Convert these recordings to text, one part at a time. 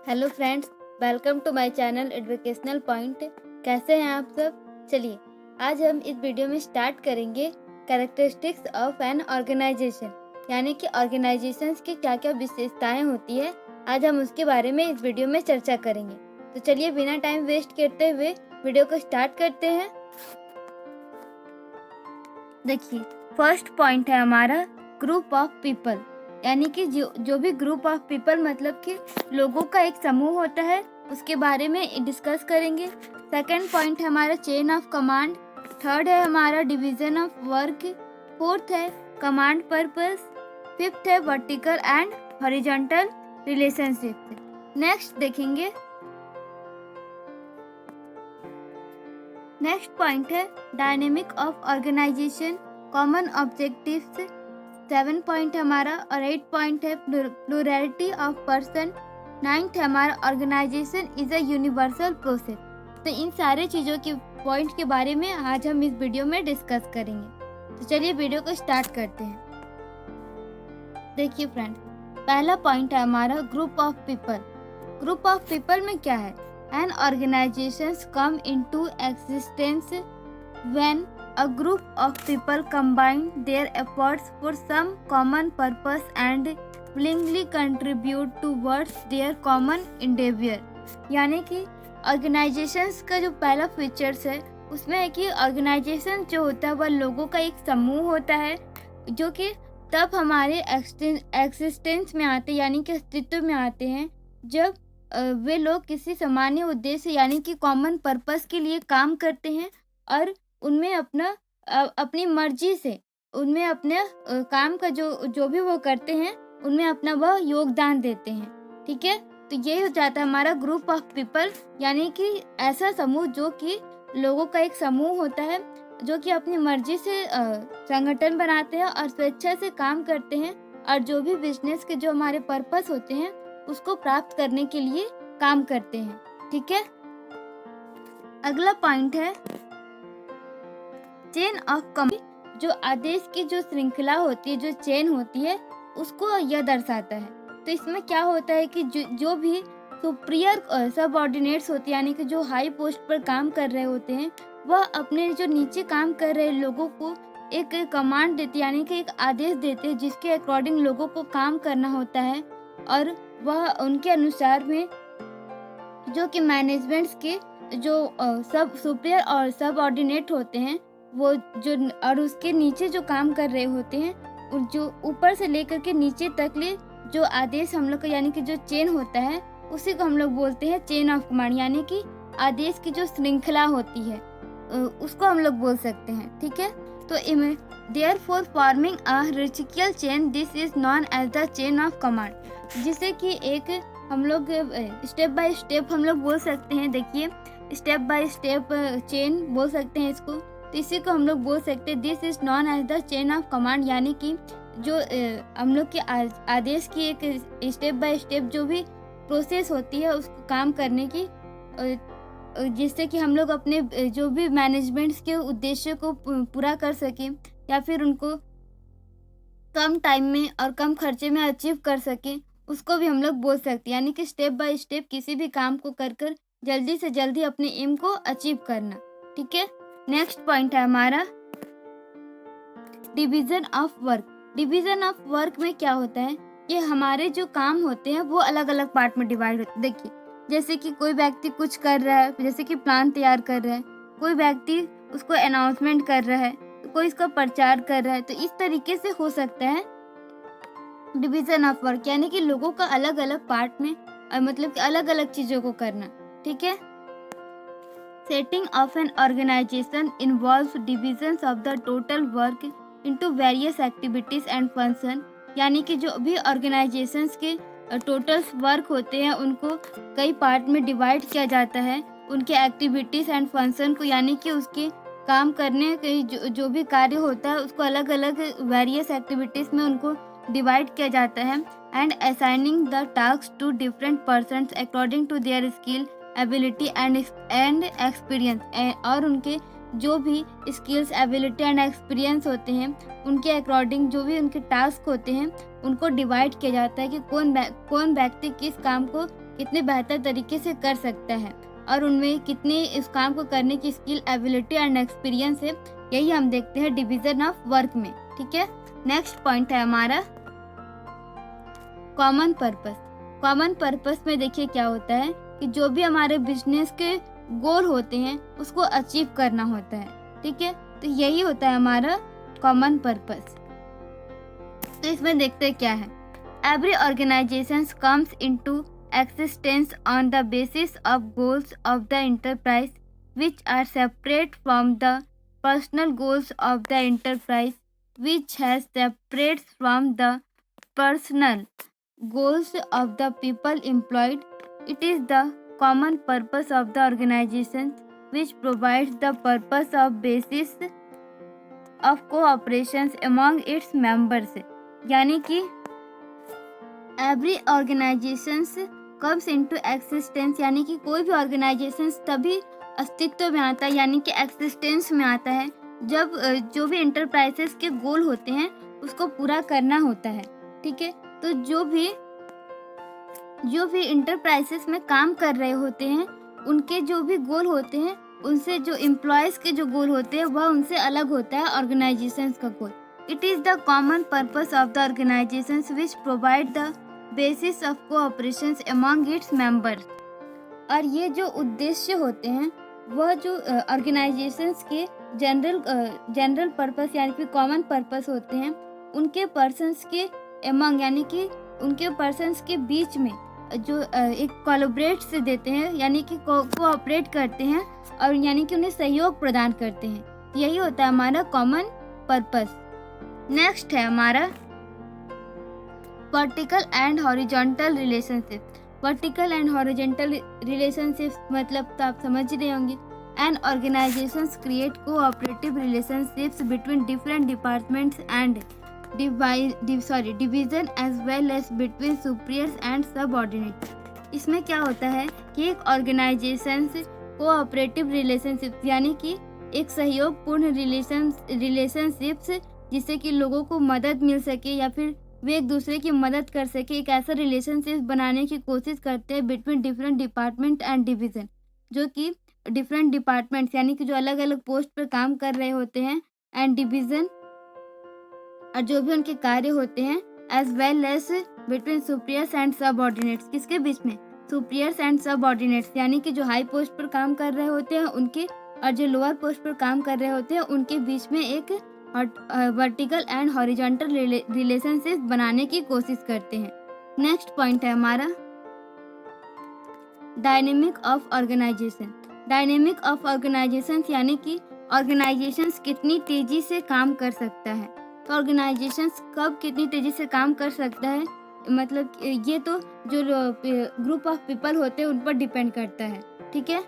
Hello friends, welcome to my channel educational point. कैसे हैं आप सब? चलिए आज हम इस वीडियो में स्टार्ट करेंगे कैरेक्टरिस्टिक्स ऑफ एन ऑर्गेनाइजेशन, यानी कि ऑर्गेनाइजेशंस की क्या क्या विशेषताएं होती है। आज हम उसके बारे में इस वीडियो में चर्चा करेंगे। तो चलिए बिना टाइम वेस्ट करते हुए वीडियो को स्टार्ट करते हैं। देखिए, फर्स्ट पॉइंट है हमारा ग्रुप ऑफ पीपल, यानी कि जो भी ग्रुप ऑफ पीपल मतलब कि लोगों का एक समूह होता है, उसके बारे में डिस्कस करेंगे। सेकंड पॉइंट है हमारा चेन ऑफ कमांड। थर्ड है हमारा डिवीजन ऑफ वर्क। फोर्थ है कमांड पर्पस। फिफ्थ है vertical and horizontal relationship. Next देखेंगे, नेक्स्ट पॉइंट है dynamic of organisation, common objectives. 7 point है हमारा, और 8 पॉइंट है प्लूरैलिटी ऑफ पर्सन। 9th है हमारा organisation is a universal process. तो इन सारे चीज़ों के पॉइंट के बारे में आज हम इस वीडियो में डिस्कस करेंगे। तो चलिए वीडियो को स्टार्ट करते हैं। देखिए फ्रेंड, पहला पॉइंट है हमारा group of people. Group of people में क्या है? An organisations come into existence when a group of people combine their efforts for some common purpose and willingly contribute towards their common endeavor। यानी कि organisations का जो पहला features है उसमें है कि ऑर्गेनाइजेशन जो होता है वह लोगों का एक समूह होता है, जो कि तब हमारे एक्सिस्टेंस में आते, यानी कि अस्तित्व में आते हैं, जब वे लोग किसी सामान्य उद्देश्य यानी कि कॉमन पर्पस के लिए काम करते हैं और उनमें अपनी मर्जी से उनमें अपने काम का जो भी वो करते हैं उनमें अपना वह योगदान देते हैं। ठीक है, तो ये हो जाता है हमारा ग्रुप ऑफ पीपल, यानी कि ऐसा समूह जो कि लोगों का एक समूह होता है जो कि अपनी मर्जी से संगठन बनाते हैं और स्वेच्छा से काम करते हैं और जो भी बिजनेस के जो हमारे पर्पस होते हैं उसको प्राप्त करने के लिए काम करते हैं। ठीक है, अगला पॉइंट है चेन ऑफ कमांड। जो आदेश की जो श्रृंखला होती है, जो चेन होती है, उसको यह दर्शाता है। तो इसमें क्या होता है कि जो भी सुपीरियर सबऑर्डिनेट्स होते हैं, यानी कि जो हाई पोस्ट पर काम कर रहे होते हैं, वह अपने जो नीचे काम कर रहे लोगों को एक कमांड देते, यानी कि एक आदेश देते हैं जिसके अकॉर्डिंग लोगों को काम करना होता है, और वह उनके अनुसार में जो कि मैनेजमेंट्स के जो सब सुपीरियर और सबऑर्डिनेट होते हैं वो जो और उसके नीचे जो काम कर रहे होते हैं, जो ऊपर से लेकर के नीचे तक ले जो आदेश हम लोग का, यानी कि जो चेन होता है, उसी को हम लोग बोलते हैं चेन ऑफ कमांड, यानी कि आदेश की जो श्रृंखला होती है उसको हम लोग बोल सकते हैं। ठीक है, तो therefore forming a hierarchical chain this is known as the chain of command, जिसे कि एक हम लोग स्टेप बाय स्टेप हम लोग बोल सकते हैं। देखिए, स्टेप बाय स्टेप चेन बोल सकते हैं इसको, तो इसी को हम लोग बोल सकते हैं this is known as the chain of command, यानी कि जो हम लोग के आदेश की एक स्टेप बाय स्टेप जो भी प्रोसेस होती है उसको काम करने की, जिससे कि हम लोग अपने जो भी मैनेजमेंट्स के उद्देश्य को पूरा कर सकें या फिर उनको कम टाइम में और कम खर्चे में अचीव कर सकें, उसको भी हम लोग बोल सकते हैं। यानी कि स्टेप बाय स्टेप किसी भी काम को कर जल्दी से जल्दी अपने एम को अचीव करना। ठीक है, नेक्स्ट पॉइंट है हमारा division of work. Division of work में क्या होता है कि हमारे जो काम होते हैं वो अलग अलग पार्ट में डिवाइड होते हैं। देखिए, जैसे कि कोई व्यक्ति कुछ कर रहा है, जैसे कि प्लान तैयार कर रहा है, कोई व्यक्ति उसको अनाउंसमेंट कर रहा है, तो कोई इसका प्रचार कर रहा है। तो इस तरीके से हो सकता है डिवीजन ऑफ वर्क, यानी कि लोगों का अलग अलग पार्ट में मतलब कि अलग अलग चीज़ों को करना। ठीक है, Setting of an organization involves divisions of the total work into various activities and function, यानी कि जो भी ऑर्गेनाइजेशंस के टोटल वर्क होते हैं उनको कई पार्ट में डिवाइड किया जाता है, उनके एक्टिविटीज़ एंड फंक्शन को, यानी कि उसके काम करने के जो भी कार्य होता है उसको अलग अलग वेरियस एक्टिविटीज़ में उनको डिवाइड किया जाता है, and assigning the task to different persons according to their skill ability and experience, और उनके जो भी स्किल्स एबिलिटी एंड एक्सपीरियंस होते हैं उनके अकॉर्डिंग जो भी उनके टास्क होते हैं उनको डिवाइड किया जाता है कि कौन व्यक्ति किस काम को कितने बेहतर तरीके से कर सकता है और उनमें कितने इस काम को करने की स्किल, एबिलिटी एंड एक्सपीरियंस है, यही हम देखते हैं डिवीजन ऑफ वर्क में। ठीक है, नेक्स्ट पॉइंट है हमारा कॉमन पर्पस। कॉमन पर्पस में देखिए क्या होता है कि जो भी हमारे बिजनेस के गोल होते हैं उसको अचीव करना होता है। ठीक है, तो यही होता है हमारा कॉमन पर्पस। तो इसमें देखते हैं क्या है। Every organisation comes into existence on the basis of goals of the enterprise which are separate from the personal goals of the enterprise which has separates from the personal goals of the people employed. It is the common purpose of the organization which provides the purpose of basis of cooperations among its members। यानी कि every organisations comes into existence, यानी कि कोई भी organisation तभी अस्तित्व में आता है, यानी कि एक्सिस्टेंस में आता है जब जो भी एंटरप्राइजेस के गोल होते हैं उसको पूरा करना होता है। ठीक है, तो जो भी एंटरप्राइजेस में काम कर रहे होते हैं उनके जो भी गोल होते हैं उनसे जो एम्प्लॉयज़ के जो गोल होते हैं वह उनसे अलग होता है ऑर्गेनाइजेशंस का गोल। It is the common purpose of the organisations which provide the basis of cooperations among its members. और ये जो उद्देश्य होते हैं वह जो ऑर्गेनाइजेशंस के जनरल पर्पस यानी कि कॉमन पर्पस होते हैं उनके पर्सन्स के अमंग, यानी कि उनके पर्सन्स के बीच में जो एक कोलैबोरेट से देते हैं, यानी कि कोऑपरेट करते हैं और यानी कि उन्हें सहयोग प्रदान करते हैं। यही होता है हमारा कॉमन पर्पस। नेक्स्ट है हमारा vertical and horizontal relationship. Vertical and horizontal relationship मतलब तो आप समझ ही रहे होंगे। And organisations create cooperative relationships between different departments and division as well as between superiors and subordinate. इसमें क्या होता है कि एक ऑर्गेनाइजेशन कोऑपरेटिव रिलेशनशिप यानी कि एक सहयोगपूर्ण रिलेशनशिप्स जिससे कि लोगों को मदद मिल सके या फिर वे एक दूसरे की मदद कर सके, एक ऐसा रिलेशनशिप बनाने की कोशिश करते हैं between different department and division, जो कि डिफरेंट डिपार्टमेंट्स यानी कि जो अलग अलग पोस्ट पर काम कर रहे होते हैं एंड डिवीज़न और जो भी उनके कार्य होते हैं as well as between superiors and subordinates. किसके बीच में? सुपीरियर्स एंड सबऑर्डिनेट्स, यानी कि जो हाई पोस्ट पर काम कर रहे होते हैं उनके और जो लोअर पोस्ट पर काम कर रहे होते हैं उनके बीच में एक वर्टिकल एंड हॉरिजॉन्टल रिलेशनशिप बनाने की कोशिश करते हैं। नेक्स्ट पॉइंट है हमारा dynamic of organisation. Dynamic of organisation यानी कि ऑर्गेनाइजेशंस कितनी तेजी से काम कर सकता है। तो ऑर्गेनाइजेशंस कब कितनी तेजी से काम कर सकता है, मतलब ये तो जो ग्रुप ऑफ पीपल होते हैं उन पर डिपेंड करता है। ठीक है,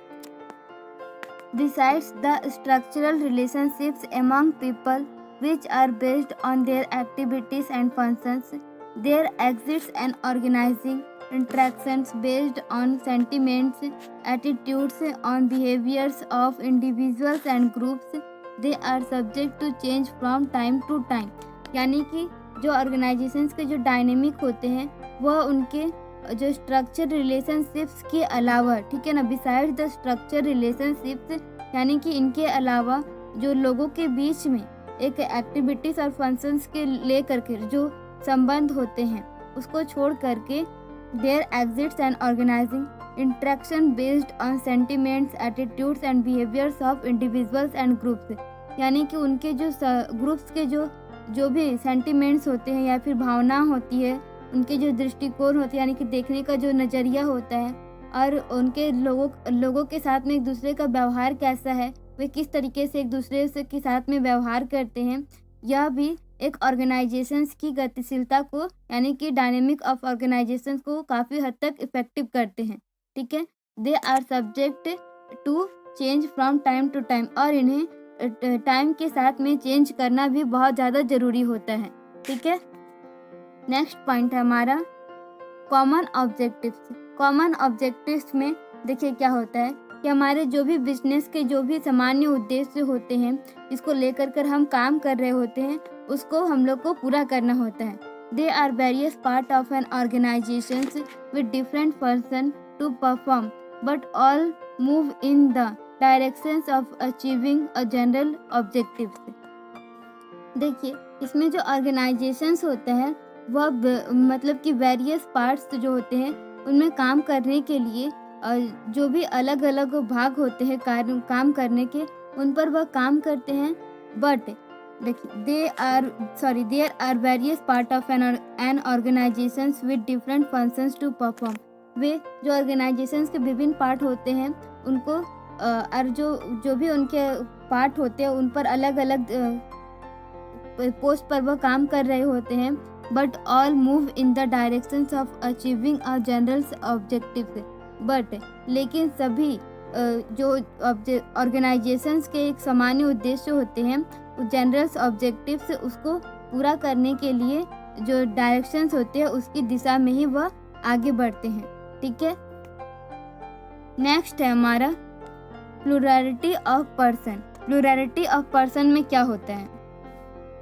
Besides the structural relationships among people which are based on their activities and functions, there exists an organizing interactions based on sentiments, attitudes, on behaviors of individuals and groups. They are subject to change from time to time। यानी कि जो organisations के जो dynamic होते हैं वह उनके जो स्ट्रक्चर रिलेशनशिप्स के अलावा, ठीक है ना, बिसाइड द स्ट्रक्चर रिलेशनशिप्स यानी कि इनके अलावा जो लोगों के बीच में एक एक्टिविटीज़ और फंक्शंस के ले करके जो संबंध होते हैं उसको छोड़ करके their exits and organising interaction based on sentiments, attitudes and behaviours of individuals and groups. यानी कि उनके जो ग्रुप्स के जो भी सेंटिमेंट्स होते हैं या फिर भावना होती है, उनके जो दृष्टिकोण होते हैं यानी कि देखने का जो नज़रिया होता है और उनके लोगों के साथ में एक दूसरे का व्यवहार कैसा है, वे किस तरीके से एक दूसरे से के साथ में व्यवहार करते हैं, यह भी एक ऑर्गेनाइजेशंस की गतिशीलता को यानी कि डायनेमिक ऑफ ऑर्गेनाइजेशंस को काफ़ी हद तक इफेक्टिव करते हैं। ठीक है, they are subject to change from time to time और इन्हें टाइम के साथ में चेंज करना भी बहुत ज़्यादा ज़रूरी होता है। ठीक है, नेक्स्ट पॉइंट है हमारा कॉमन ऑब्जेक्टिव्स। कॉमन ऑब्जेक्टिव्स में देखिए क्या होता है कि हमारे जो भी बिजनेस के जो भी सामान्य उद्देश्य होते हैं जिसको लेकर कर हम काम कर रहे होते हैं उसको हम लोग को पूरा करना होता है। They are various part of an organization with different function to perform, but all move in the directions of achieving a general objectives. देखिए, इसमें जो ऑर्गेनाइजेशंस होते हैं वह मतलब कि वेरियस पार्ट्स जो होते हैं उनमें काम करने के लिए जो भी अलग अलग भाग होते हैं काम करने के, उन पर वह काम करते हैं। बट देखिए, there are various part of an organisations with different functions to perform. वे जो ऑर्गेनाइजेशंस के विभिन्न पार्ट होते हैं उनको और जो भी उनके पार्ट होते हैं उन पर अलग अलग पोस्ट पर वह काम कर रहे होते हैं। But all move in the directions of achieving a general objective. But लेकिन सभी जो ऑर्गेनाइजेशंस के एक सामान्य उद्देश्य होते हैं, उस जनरल ऑब्जेक्टिव्स उसको पूरा करने के लिए जो डायरेक्शंस होते हैं उसकी दिशा में ही वह आगे बढ़ते हैं। ठीक है, नेक्स्ट है हमारा plurality of person. Plurality of person में क्या होता है?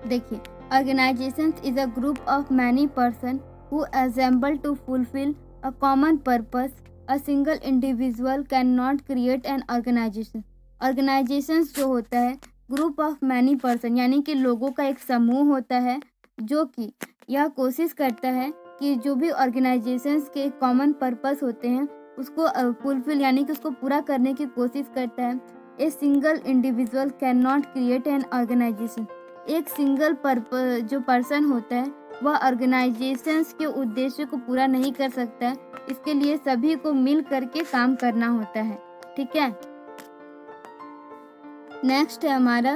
देखिए, organisation is a group of many person who assemble to fulfil a common purpose. A single individual can not create an organisation. Organisation जो होता है ग्रुप ऑफ मैनी पर्सन, यानी कि लोगों का एक समूह होता है जो कि यह कोशिश करता है कि जो भी ऑर्गेनाइजेशंस के कॉमन पर्पस होते हैं उसको फुलफिल यानी कि उसको पूरा करने की कोशिश करता है। A single individual can not create an organisation. एक सिंगल जो पर्सन होता है वह ऑर्गेनाइजेशंस के उद्देश्य को पूरा नहीं कर सकता है। इसके लिए सभी को मिल करके काम करना होता है। ठीक है, नेक्स्ट है हमारा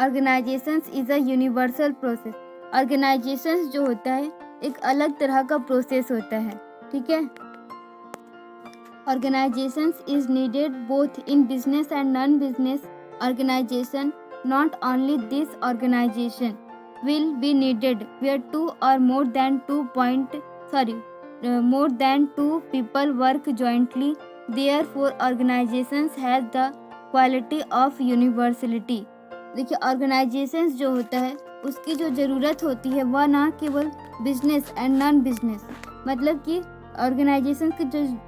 organisations is a universal process. Organisations जो होता है एक अलग तरह का प्रोसेस होता है। ठीक है, organisations is needed both in business and non business organisation. Not only this organisation will be needed where more than two people work jointly. Therefore organizations has the quality of universality. देखिए, organisations जो होता है उसकी जो ज़रूरत होती है वह ना केवल बिजनेस एंड नॉन बिजनेस, मतलब कि ऑर्गेनाइजेशन की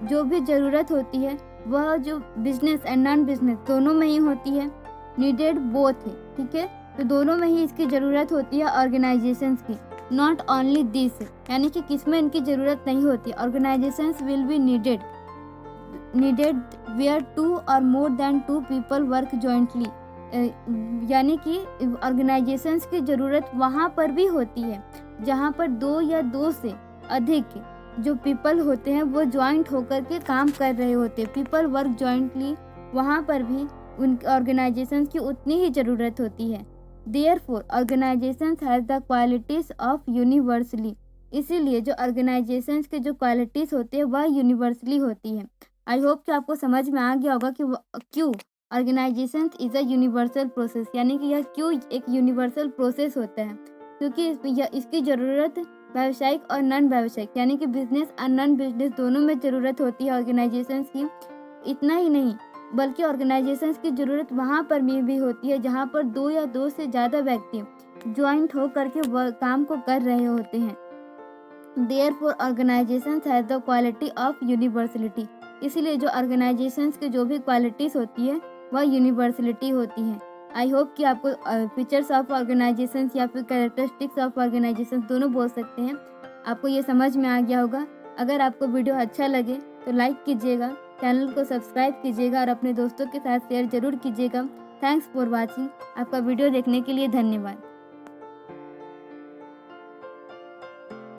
जो भी ज़रूरत होती है वह जो बिजनेस एंड नॉन बिजनेस दोनों में ही होती है। नीडेड बोथ है, ठीक है, तो दोनों में ही इसकी ज़रूरत होती है ऑर्गेनाइजेशंस की। नॉट ओनली दिस, यानी कि किसमें इनकी ज़रूरत नहीं होती। Organisations will be needed where two or more than two people work jointly, यानी कि ऑर्गेनाइजेशंस की ज़रूरत वहाँ पर भी होती है जहाँ पर दो या दो से अधिक जो पीपल होते हैं वो जॉइंट होकर के काम कर रहे होते हैं। पीपल वर्क जॉइंटली, वहाँ पर भी उन ऑर्गेनाइजेशंस की उतनी ही ज़रूरत होती है। Therefore, organizations has the qualities of universally. इसीलिए जो ऑर्गेनाइजेशंस के जो क्वालिटीज़ होते हैं वह यूनिवर्सली होती है। आई होप कि आपको समझ में आ गया होगा कि क्यों organisation is a universal process, यानी कि यह क्यों एक यूनिवर्सल प्रोसेस होता है, क्योंकि इसकी ज़रूरत व्यावसायिक और नॉन व्यावसायिक यानी कि बिजनेस और नॉन बिजनेस दोनों में ज़रूरत होती है ऑर्गेनाइजेशंस की। इतना ही नहीं बल्कि ऑर्गेनाइजेशंस की ज़रूरत वहाँ पर भी होती है जहाँ पर दो या दो से ज़्यादा व्यक्ति ज्वाइंट हो करके काम को कर रहे होते हैं। Therefore organisations has the quality of universality. इसीलिए जो ऑर्गेनाइजेशंस की जो भी क्वालिटीज़ होती है वह यूनिवर्सलिटी होती है। आई होप कि आपको फीचर्स ऑफ ऑर्गेनाइजेशंस या फिर कैरेक्टरिस्टिक्स ऑफ ऑर्गेनाइजेशंस दोनों बोल सकते हैं, आपको ये समझ में आ गया होगा। अगर आपको वीडियो अच्छा लगे तो लाइक कीजिएगा, चैनल को सब्सक्राइब कीजिएगा और अपने दोस्तों के साथ शेयर ज़रूर कीजिएगा। Thanks for watching. आपका वीडियो देखने के लिए धन्यवाद।